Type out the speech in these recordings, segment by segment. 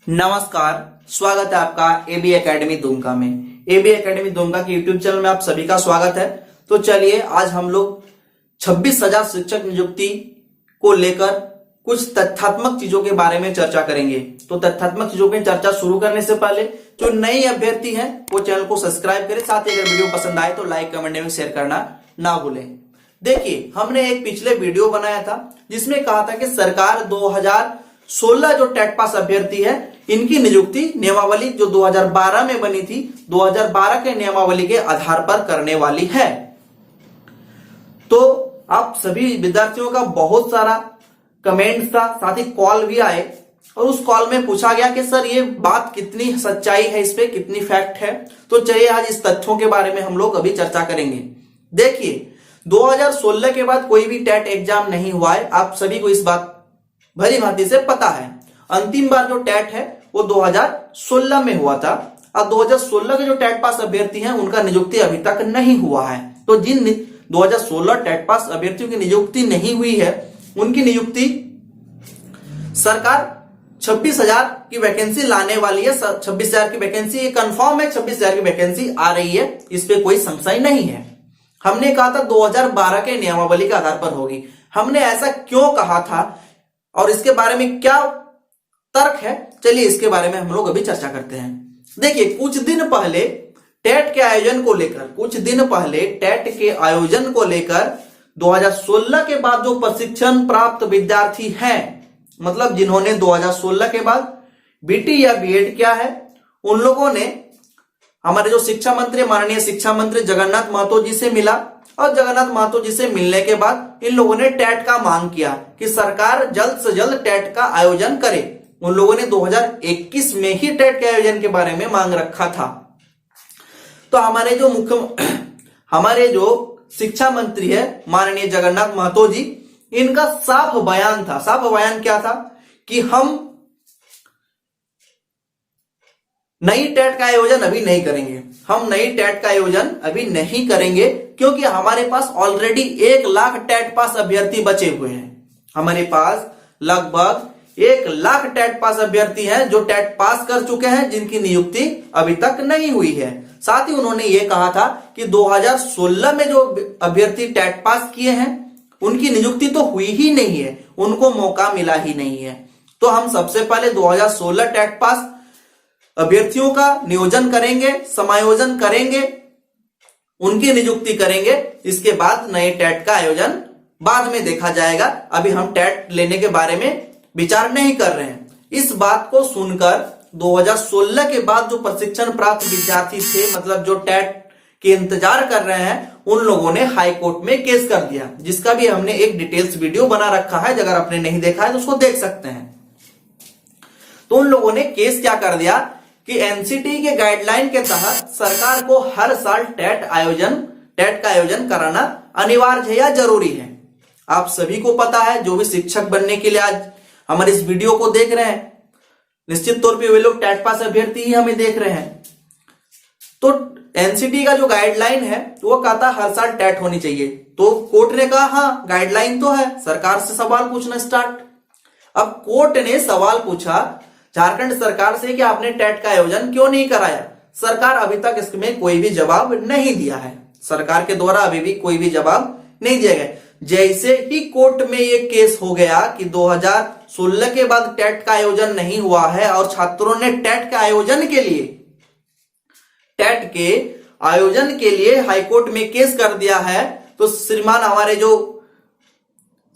नमस्कार, स्वागत है आपका एबी एकेडमी दुमका में। एबी एकेडमी दुमका के यूट्यूब चैनल में आप सभी का स्वागत है। तो चलिए आज हम लोग 26,000 शिक्षक नियुक्ति को लेकर कुछ तथ्यात्मक चीजों के बारे में चर्चा करेंगे। तो तथ्यात्मक चीजों की चर्चा शुरू करने से पहले जो नई अभ्यर्थी हैं वो चैनल को सब्सक्राइब करें, साथ ही अगर वीडियो पसंद आए तो लाइक कमेंट में शेयर करना ना भूलें। देखिए, हमने एक पिछले वीडियो बनाया था जिसमें कहा था कि सरकार 2016 जो टेट पास अभ्यर्थी है इनकी नियुक्ति नियमावली जो 2012 में बनी थी 2012 के नियमावली के आधार पर करने वाली है। तो आप सभी विद्यार्थियों का बहुत सारा कमेंट्स था, साथ ही कॉल भी आए और उस कॉल में पूछा गया कि सर ये बात कितनी सच्चाई है, इस पे कितनी फैक्ट है। तो चलिए आज इस तथ्यों के बारे में हम लोग अभी चर्चा करेंगे। देखिए, 2016 के बाद कोई भी टेट एग्जाम नहीं हुआ है, आप सभी को इस बात भली भांति से पता है। अंतिम बार जो टेट है वो 2016 में हुआ था और 2016 के जो टेट पास अभ्यर्थी हैं उनका नियुक्ति अभी तक नहीं हुआ है। तो जिन 2016 टेट पास अभ्यर्थियों की नियुक्ति नहीं हुई है उनकी नियुक्ति सरकार 26,000 की वैकेंसी लाने वाली है। 26,000 की वैकेंसी ये कंफर्म है, 26,000 की वैकेंसी आ रही है, इस पे कोई संशय नहीं है। हमने कहा था 2012 के नियमावली के आधार पर होगी। हमने ऐसा क्यों कहा था और इसके बारे में क्या तर्क है, चलिए इसके बारे में हम लोग अभी चर्चा करते हैं। देखिए, कुछ दिन पहले टेट के आयोजन को लेकर 2016 के बाद जो प्रशिक्षण प्राप्त विद्यार्थी हैं, मतलब जिन्होंने 2016 के बाद बीटी या बीएड किया है, उन लोगों ने हमारे जो शिक्षा मंत्री माननीय शिक्षा मंत्री जगन्नाथ महतो जी से मिला और जगन्नाथ महतो जी से मिलने के बाद इन लोगों ने टेट का मांग किया कि सरकार जल्द से जल्द टेट का आयोजन करे। उन लोगों ने 2021 में ही टेट के आयोजन के बारे में मांग रखा था। तो हमारे जो शिक्षा मंत्री है माननीय जगन्नाथ महतो जी, इनका साफ बयान था। साफ बयान क्या था कि हम नई टेट का आयोजन अभी नहीं करेंगे। हम नई टेट का आयोजन अभी नहीं करेंगे क्योंकि हमारे पास ऑलरेडी 1 लाख टेट पास अभ्यर्थी बचे हुए हैं। हमारे पास लगभग 1 लाख टेट पास अभ्यर्थी हैं जो टेट पास कर चुके हैं, जिनकी नियुक्ति अभी तक नहीं हुई है। साथ ही उन्होंने ये कहा था कि 2016 में जो अभ्यर्थी टेट पास किए हैं उनकी नियुक्ति तो हुई ही नहीं है, उनको मौका मिला ही नहीं है। तो हम सबसे पहले 2016 टेट पास अभ्यर्थियों का नियोजन करेंगे, समायोजन करेंगे, उनकी नियुक्ति करेंगे। इसके बाद नए टेट का आयोजन बाद में देखा जाएगा। अभी हम टेट लेने के बारे में विचार नहीं कर रहे हैं। इस बात को सुनकर 2016 के बाद जो प्रशिक्षण प्राप्त विद्यार्थी थे, मतलब जो टेट के इंतजार कर रहे हैं, उन लोगों ने हाई कोर्ट में केस कर दिया, जिसका भी हमने एक डिटेल्स वीडियो बना रखा है। अगर आपने नहीं देखा है तो उसको देख सकते हैं। तो उन लोगों ने केस क्या कर दिया कि एनसीटी के गाइडलाइन के तहत सरकार को हर साल टेट का आयोजन कराना अनिवार्य है या जरूरी है। आप सभी को पता है, जो भी शिक्षक बनने के लिए आज हमारे इस वीडियो को देख रहे हैं, निश्चित तौर पे वे लोग टेट पास अभ्यर्थी ही हमें देख रहे हैं। तो एनसीटी का जो गाइडलाइन है वो कहता हर साल टेट होनी चाहिए। तो कोर्ट ने कहा हाँ गाइडलाइन तो है, सरकार से सवाल पूछना स्टार्ट। अब कोर्ट ने सवाल पूछा झारखंड सरकार से कि आपने टेट का आयोजन क्यों नहीं कराया। सरकार अभी तक इसमें कोई भी जवाब नहीं दिया है। सरकार के द्वारा अभी भी कोई भी जवाब नहीं दिया गया। जैसे ही कोर्ट में ये केस हो गया कि 2016 के बाद टेट का आयोजन नहीं हुआ है और छात्रों ने टेट के आयोजन के लिए हाईकोर्ट में केस कर दिया है, तो श्रीमान हमारे जो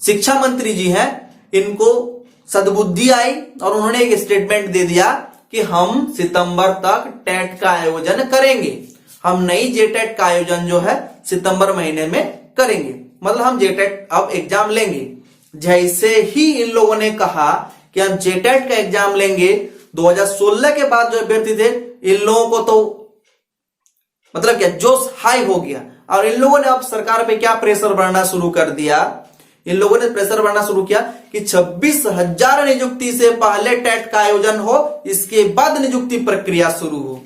शिक्षा मंत्री जी हैं, इनको सद्बुद्धि आई और उन्होंने एक स्टेटमेंट दे दिया कि हम सितंबर तक टेट का आयोजन करेंगे। हम नई जेटेट का आयोजन जो है सितंबर महीने में करेंगे, मतलब हम जेटेट अब एग्जाम लेंगे। जैसे ही इन लोगों ने कहा कि हम जेटेट का एग्जाम लेंगे, 2016 के बाद जो अभ्यर्थी थे इन लोगों को तो मतलब क्या जोश हाई हो गया और इन लोगों ने अब सरकार पे क्या प्रेशर बढ़ना शुरू कर दिया। इन लोगों ने प्रेशर बढ़ना शुरू किया कि 26,000 नियुक्ति से पहले टेट का आयोजन हो, इसके बाद नियुक्ति प्रक्रिया शुरू हो।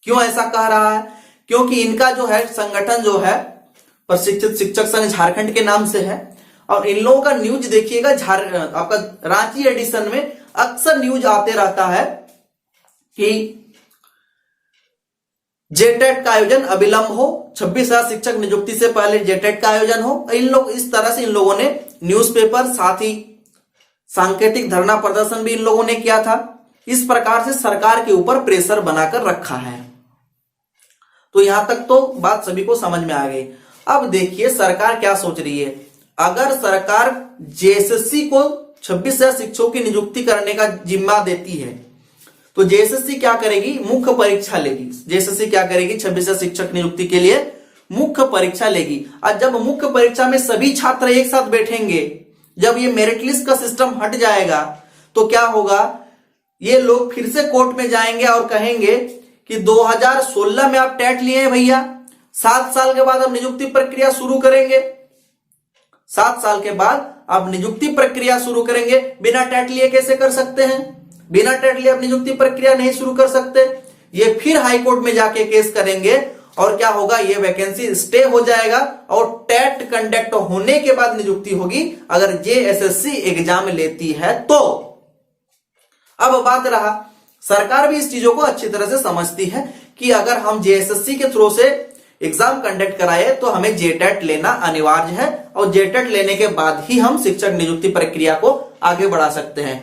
क्यों ऐसा कह रहा है? क्योंकि इनका जो है संगठन जो है प्रशिक्षित शिक्षक संघ झारखंड के नाम से है और इन लोगों का न्यूज देखिएगा, आपका रांची एडिशन में अक्सर न्यूज आते रहता है कि जेटेट का आयोजन अविलंब हो, 26,000 शिक्षक नियुक्ति से पहले जेटेट का आयोजन हो। इन लोग इस तरह से इन लोगों ने न्यूज़पेपर, साथ ही सांकेतिक धरना प्रदर्शन भी इन लोगों ने किया था। इस प्रकार से सरकार के ऊपर प्रेशर बनाकर रखा है। तो यहां तक तो बात सभी को समझ में आ गई। अब देखिए सरकार क्या सोच रही है। अगर सरकार जेएसएससी को 26,000 शिक्षकों की नियुक्ति करने का जिम्मा देती है तो जेएसएससी क्या करेगी, मुख्य परीक्षा लेगी। जेएसएससी क्या करेगी, 26,000 शिक्षक नियुक्ति के लिए मुख्य परीक्षा लेगी। और जब मुख्य परीक्षा में सभी छात्र एक साथ बैठेंगे, जब ये मेरिट लिस्ट का सिस्टम हट जाएगा तो क्या होगा, ये लोग फिर से कोर्ट में जाएंगे और कहेंगे कि 2016 में आप टेट लिए हैं भैया, 7 साल के बाद अब नियुक्ति प्रक्रिया शुरू करेंगे। 7 साल के बाद अब नियुक्ति प्रक्रिया शुरू करेंगे। बिना टेट लिए कैसे कर सकते हैं? बिना टेट लिए अब नियुक्ति प्रक्रिया नहीं शुरू कर सकते। ये फिर हाई कोर्ट में जाके केस करेंगे और क्या होगा, ये वैकेंसी स्टे हो जाएगा और टेट कंडक्ट होने के बाद नियुक्ति होगी अगर जेएसएससी एग्जाम लेती है तो। अब बात रहा, सरकार भी इस चीजों को अच्छी तरह से समझती है कि अगर हम जेएसएससी के थ्रू से एग्जाम कंडक्ट कराए तो हमें जेटेट लेना अनिवार्य है और जेटेट लेने के बाद ही हम शिक्षक नियुक्ति प्रक्रिया को आगे बढ़ा सकते हैं।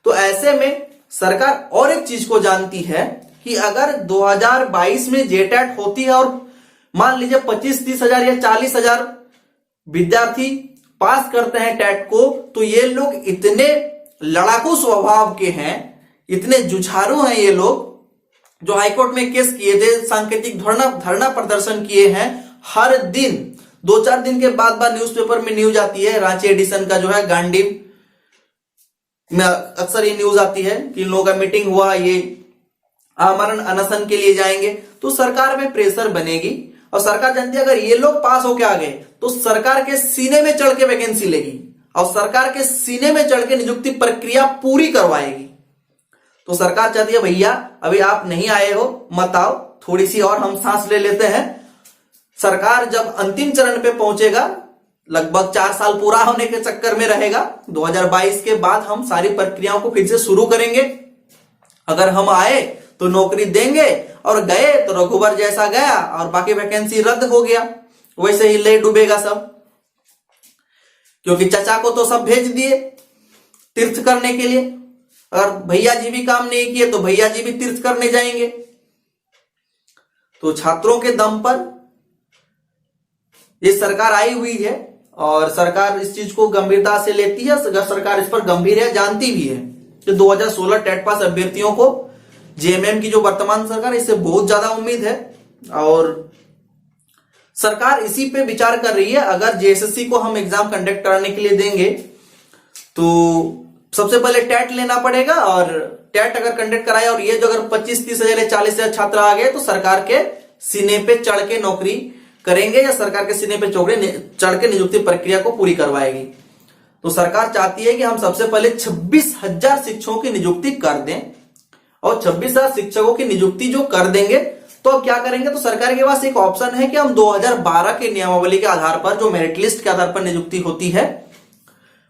तो ऐसे में सरकार और एक चीज को जानती है कि अगर 2022 में जेटेट होती है और मान लीजिए 25-30 हजार या 40 हजार विद्यार्थी पास करते हैं टेट को, तो ये लोग इतने लड़ाकू स्वभाव के हैं, इतने जुझारू हैं ये लोग, जो हाईकोर्ट में केस किए थे, सांकेतिक धरना प्रदर्शन किए हैं। हर दिन 2-4 दिन के बाद न्यूज़पेपर में न्यूज आती है, रांची एडिशन का जो है गांडीव में अक्सर ये न्यूज आती है कि इन लोगों का मीटिंग हुआ, ये आमरण अनशन के लिए जाएंगे। तो सरकार में प्रेशर बनेगी और सरकार जानती है अगर ये लोग पास होके आ गए तो सरकार के सीने में चढ़ के वैकेंसी लेगी और सरकार के सीने में चढ़ के नियुक्ति प्रक्रिया पूरी करवाएगी। तो सरकार चाहती है भैया अभी आप नहीं आए हो, मत आओ, थोड़ी सी और हम सांस ले लेते हैं। सरकार जब अंतिम चरण पे पहुंचेगा, लगभग 4 साल पूरा होने के चक्कर में रहेगा, 2022 के बाद हम सारी प्रक्रियाओं को फिर से शुरू करेंगे। अगर हम आए तो नौकरी देंगे और गए तो रघुवर जैसा गया और बाकी वैकेंसी रद्द हो गया, वैसे ही ले डूबेगा सब। क्योंकि चचा को तो सब भेज दिए तीर्थ करने के लिए, अगर भैया जी भी काम नहीं किए तो भैया जी भी तीर्थ करने जाएंगे। तो छात्रों के दम पर ये सरकार आई हुई है और सरकार इस चीज को गंभीरता से लेती है। सरकार इस पर गंभीर है, जानती भी है कि 2016 टेट पास अभ्यर्थियों को जेएमएम की जो वर्तमान सरकार है इससे बहुत ज्यादा उम्मीद है और सरकार इसी पे विचार कर रही है। अगर जेएसएससी को हम एग्जाम कंडक्ट कराने के लिए देंगे तो सबसे पहले टेट लेना पड़ेगा और टेट अगर कंडक्ट कराए और ये जो अगर 25-30 हजार या 40 हजार छात्र आ गए तो सरकार के सीने पे चढ़ के नौकरी करेंगे या सरकार के सीने पे चढ़ के नियुक्ति प्रक्रिया को पूरी करवाएगी। तो सरकार चाहती है कि हम सबसे पहले 26,000 शिक्षकों की नियुक्ति कर दें और 26,000 शिक्षकों की नियुक्ति जो कर देंगे तो अब क्या करेंगे, तो सरकार के पास एक ऑप्शन है कि हम 2012 के नियमावली के आधार पर, जो मेरिट लिस्ट के आधार पर नियुक्ति होती है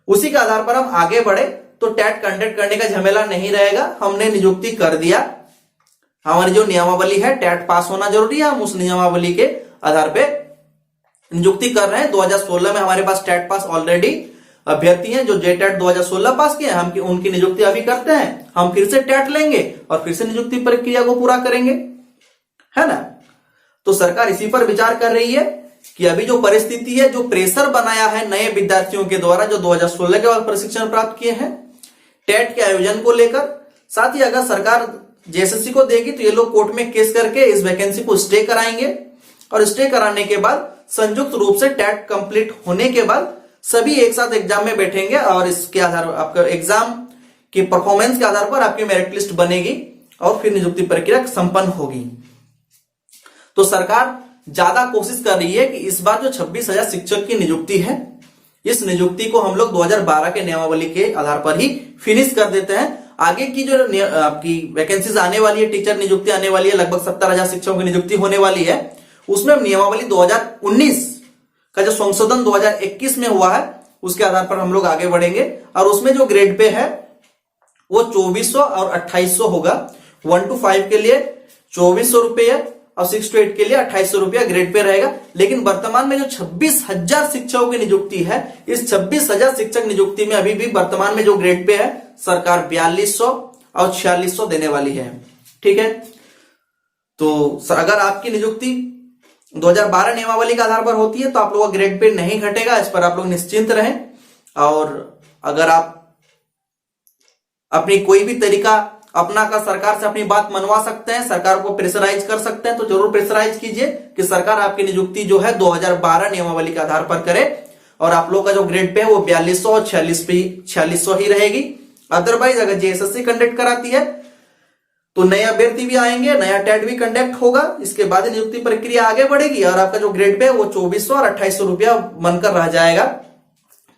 उसी के आधार पर हम आगे बढ़े तो टेट कंडक्ट करने का झमेला नहीं रहेगा। हमने नियुक्ति कर दिया, हमारी जो नियमावली है टेट पास होना जरूरी है, हम उस नियमावली के आधार पे नियुक्ति कर रहे हैं। 2016 में हमारे पास टेट पास ऑलरेडी अभ्यर्थी हैं जो जेटेट 2016 पास किए, हम उनकी नियुक्ति अभी करते हैं, हम फिर से टेट लेंगे और फिर से नियुक्ति प्रक्रिया को पूरा करेंगे, है ना। तो सरकार इसी पर विचार कर रही है कि अभी जो परिस्थिति है, जो प्रेशर बनाया है नए विद्यार्थियों के द्वारा जो 2016 के बाद प्रशिक्षण प्राप्त किए हैं टेट के आयोजन को लेकर, साथ ही अगर सरकार जेएसएससी को देगी तो ये लोग कोर्ट में केस करके इस वैकेंसी को स्टे कराएंगे और स्टे कराने के बाद संयुक्त रूप से टेट कंप्लीट होने के बाद सभी एक साथ एग्जाम में बैठेंगे और इसके आधार पर आपका एग्जाम की परफॉर्मेंस के आधार पर आपकी मेरिट लिस्ट बनेगी और फिर नियुक्ति प्रक्रिया संपन्न होगी। तो सरकार ज्यादा कोशिश कर रही है कि इस बार जो 26,000 शिक्षक की नियुक्ति है, इस नियुक्ति को हम लोग 2012 के नियमावली के आधार पर ही फिनिश कर देते हैं। आगे की जो आपकी वैकेंसीज आने वाली है, टीचर नियुक्ति आने वाली है, लगभग 70,000 शिक्षकों की नियुक्ति होने वाली है, उसमें नियमावली 2019 का जो संशोधन 2021 में हुआ है उसके आधार पर हम लोग आगे बढ़ेंगे। और उसमें जो ग्रेड पे है वो 2400 और 2800 होगा। 1 to 5 के लिए 2400 रुपये और 6 to 8 के लिए 2800 रुपया ग्रेड पे रहेगा। लेकिन वर्तमान में जो 26,000 शिक्षकों की नियुक्ति है, इस 26,000 शिक्षक नियुक्ति में अभी भी वर्तमान में जो ग्रेड पे है सरकार 4200 और 4600 देने वाली है। ठीक है, तो अगर आपकी नियुक्ति 2012 नियमावली के आधार पर होती है तो आप लोगों का ग्रेड पे नहीं घटेगा, इस पर आप लोग निश्चिंत रहें। और अगर आप अपनी कोई भी तरीका अपना कर सरकार से अपनी बात मनवा सकते हैं, सरकार को प्रेशराइज कर सकते हैं, तो जरूर प्रेशराइज कीजिए कि सरकार आपकी नियुक्ति जो है 2012 नियमावली के आधार पर करे और आप लोग का जो ग्रेड पे है वो 4200 और 4600 ही रहेगी। अदरवाइज अगर जेएसएससी कंडक्ट कराती है तो नए अभ्यर्थी भी आएंगे, नया टेट भी कंडक्ट होगा, इसके बाद नियुक्ति प्रक्रिया आगे बढ़ेगी और आपका जो ग्रेड पे है वो 2400 और 2800 रुपया बनकर रह जाएगा।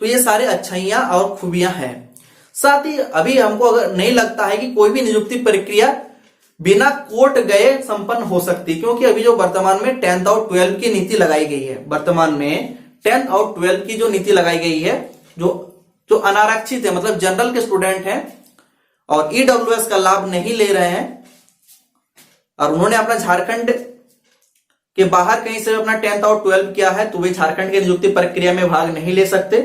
तो ये सारे अच्छाइयां और खूबियां हैं। साथ ही अभी हमको अगर नहीं लगता है कि कोई भी नियुक्ति प्रक्रिया बिना कोर्ट गए संपन्न हो सकती, क्योंकि अभी जो वर्तमान में 10th और 12th की नीति लगाई गई है, वर्तमान में 10th और 12th की जो नीति लगाई गई है, जो अनारक्षित है मतलब जनरल के स्टूडेंट हैं और ईडब्ल्यूएस का लाभ नहीं ले रहे हैं और उन्होंने अपना झारखंड के बाहर कहीं से अपना 10th और 12th किया है, तो वे झारखंड की नियुक्ति प्रक्रिया में भाग नहीं ले सकते।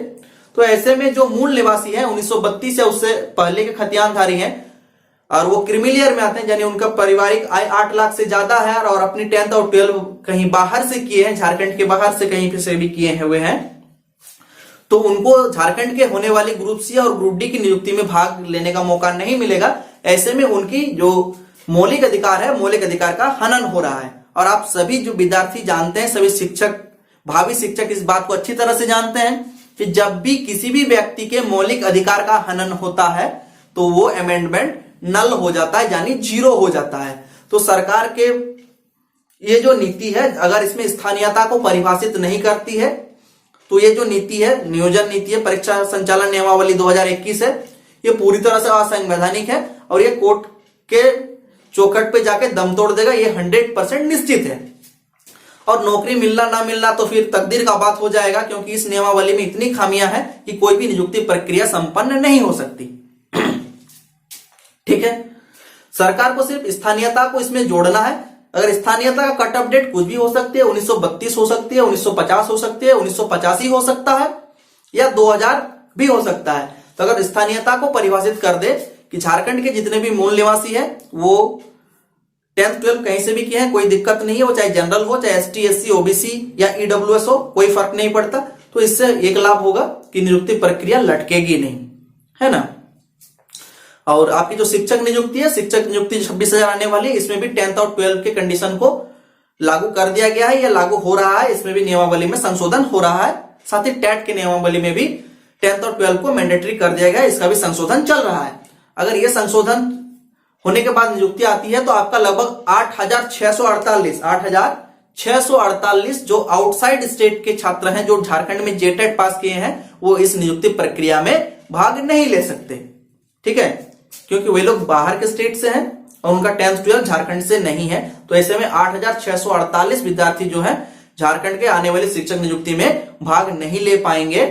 तो ऐसे में जो मूल निवासी हैं 1932 या उससे पहले के खतियानधारी हैं और वो क्रिमिलियर में आते हैं, यानी उनका पारिवारिक आय 8 लाख से ज्यादा है और अपनी 10th और 12th कहीं बाहर से किए हैं, झारखंड के बाहर से कहीं से भी किए हुए हैं, तो उनको झारखंड के होने वाली ग्रुप सी और ग्रुप डी की नियुक्ति में भाग लेने का मौका नहीं मिलेगा। ऐसे में उनकी जो मौलिक अधिकार है, मौलिक अधिकार का हनन हो रहा है। और आप सभी जो विद्यार्थी जानते हैं, सभी शिक्षक, भावी शिक्षक इस बात को अच्छी तरह से जानते हैं कि जब भी किसी भी व्यक्ति के मौलिक अधिकार का हनन होता है तो वो अमेंडमेंट नल हो जाता है, यानी जीरो हो जाता है। तो सरकार के ये जो नीति है, अगर इसमें स्थानीयता को परिभाषित नहीं करती है तो ये जो नीति है, नियोजन नीति है, परीक्षा संचालन नियमावली 2021 है, ये पूरी तरह से असंवैधानिक है और ये कोर्ट के चौखट पे जाके दम तोड़ देगा, ये 100% निश्चित है। और नौकरी मिलना ना मिलना तो फिर तकदीर का बात हो जाएगा, क्योंकि इस नियमावली में इतनी खामियां हैं कि कोई भी नियुक्ति प्रक्रिया संपन्न नहीं हो सकती। ठीक है, सरकार को सिर्फ स्थानीयता को इसमें जोड़ना है। अगर स्थानीयता का कट ऑफ डेट कुछ भी हो सकती है, 1932 हो सकती है, 1950 हो सकती है, 1985 हो सकता है या 2000 भी हो सकता है। तो अगर स्थानीयता को परिभाषित कर दे कि झारखंड के जितने भी मूल निवासी हैं वो 10th 12th कहीं से भी किए हैं, कोई दिक्कत नहीं है, वो चाहे जनरल हो, चाहे एसटी एससी ओबीसी या ईडब्ल्यूएस हो, कोई फर्क नहीं पड़ता। तो इससे एक लाभ होगा कि नियुक्ति प्रक्रिया लटकेगी नहीं, है ना। और आपकी जो शिक्षक नियुक्ति है, शिक्षक नियुक्ति 26,000 आने वाली है, इसमें भी 10th और 12th के कंडीशन को लागू कर दिया गया है या लागू हो रहा है, इसमें भी नियमावली में संशोधन हो रहा है। साथ ही टेट के नियमावली में भी 10th और 12th को मैंडेटरी कर दिया गया है, इसका भी संशोधन चल रहा है। अगर यह संशोधन होने के बाद नियुक्ति आती है तो आपका लगभग 8,648 जो आउटसाइड स्टेट के छात्र हैं, जो झारखंड में जेटेट पास किए हैं, वो इस नियुक्ति प्रक्रिया में भाग नहीं ले सकते। ठीक है, क्योंकि वे लोग बाहर के स्टेट से हैं और उनका 10th 12th झारखंड से नहीं है। तो ऐसे में 8,648 विद्यार्थी जो है झारखंड के आने वाली शिक्षक नियुक्ति में भाग नहीं ले पाएंगे।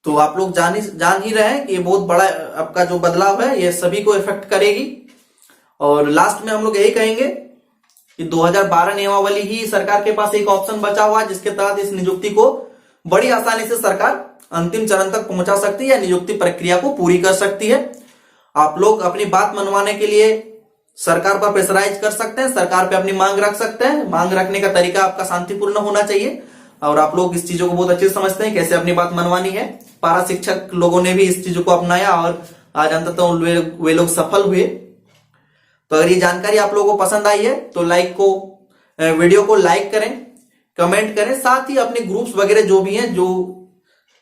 तो आप लोग जान ही रहे हैं कि ये बहुत बड़ा आपका जो बदलाव है ये सभी को इफेक्ट करेगी। और लास्ट में हम लोग यही कहेंगे कि 2012 नियमावली ही सरकार के पास एक ऑप्शन बचा हुआ है, जिसके तहत इस नियुक्ति को बड़ी आसानी से सरकार अंतिम चरण तक पहुंचा सकती है या नियुक्ति प्रक्रिया को पूरी कर सकती है। आप लोग अपनी बात मनवाने के लिए सरकार पर प्रेशराइज कर सकते हैं, सरकार पे अपनी मांग रख सकते हैं। मांग रखने का तरीका आपका शांतिपूर्ण होना चाहिए और आप लोग इस चीजों को बहुत अच्छे से समझते हैं कैसे अपनी बात मनवानी है। पारा शिक्षक लोगों ने भी इस चीजों को अपनाया और आज अंततः वे लोग सफल हुए। तो अगर ये जानकारी आप लोगों को पसंद आई है तो वीडियो को लाइक करें, कमेंट करें, साथ ही अपने ग्रुप्स वगैरह जो भी हैं जो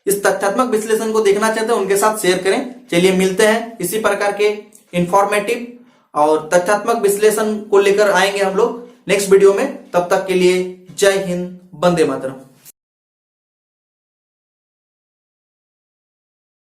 इस तथ्यात्मक विश्लेषण को देखना चाहते हैं उनके साथ शेयर करें। चलिए मिलते हैं इसी प्रकार के इंफॉर्मेटिव और तथ्यात्मक विश्लेषण को लेकर आएंगे हम लोग नेक्स्ट वीडियो में। तब तक के लिए जय हिंद, वंदे मातरम।